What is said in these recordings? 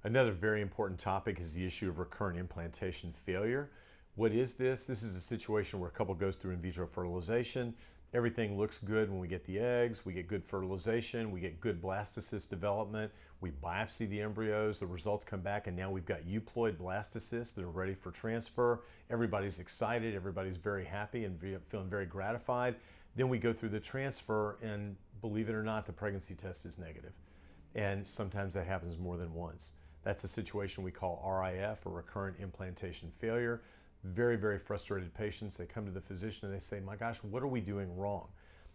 Another very important topic is the issue of recurrent implantation failure. What is this? This is a situation where a couple goes through in vitro fertilization. Everything looks good when we get the eggs, we get good fertilization, we get good blastocyst development, we biopsy the embryos, the results come back, and now we've got euploid blastocysts that are ready for transfer. Everybody's excited, everybody's very happy and feeling very gratified. Then we go through the transfer, and believe it or not, the pregnancy test is negative. And sometimes that happens more than once. That's a situation we call RIF, or recurrent implantation failure. Very, very frustrated patients. They come to the physician and they say, my gosh, what are we doing wrong?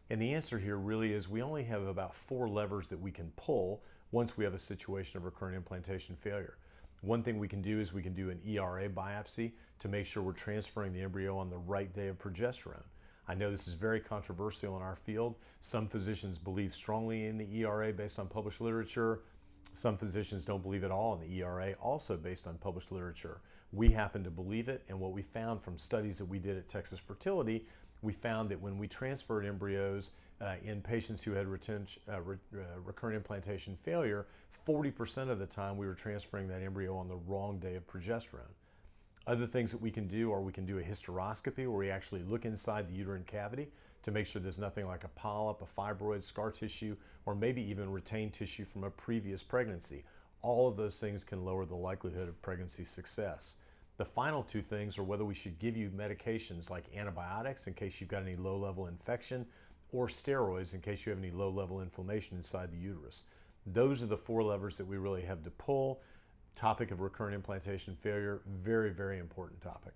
And the answer here really is we only have about 4 levers that we can pull once we have a situation of recurrent implantation failure. One thing we can do is we can do an ERA biopsy to make sure we're transferring the embryo on the right day of progesterone. I know this is very controversial in our field. Some physicians believe strongly in the ERA based on published literature. Some physicians don't believe at all in the ERA, also based on published literature. We happen to believe it, and what we found from studies that we did at Texas Fertility, we found that when we transferred embryos in patients who had recurrent implantation failure, 40% of the time we were transferring that embryo on the wrong day of progesterone. Other things that we can do are we can do a hysteroscopy where we actually look inside the uterine cavity to make sure there's nothing like a polyp, a fibroid, scar tissue, or maybe even retained tissue from a previous pregnancy. All of those things can lower the likelihood of pregnancy success. The final 2 things are whether we should give you medications like antibiotics in case you've got any low-level infection, or steroids in case you have any low-level inflammation inside the uterus. Those are the 4 levers that we really have to pull. Topic of recurrent implantation failure, very, very important topic.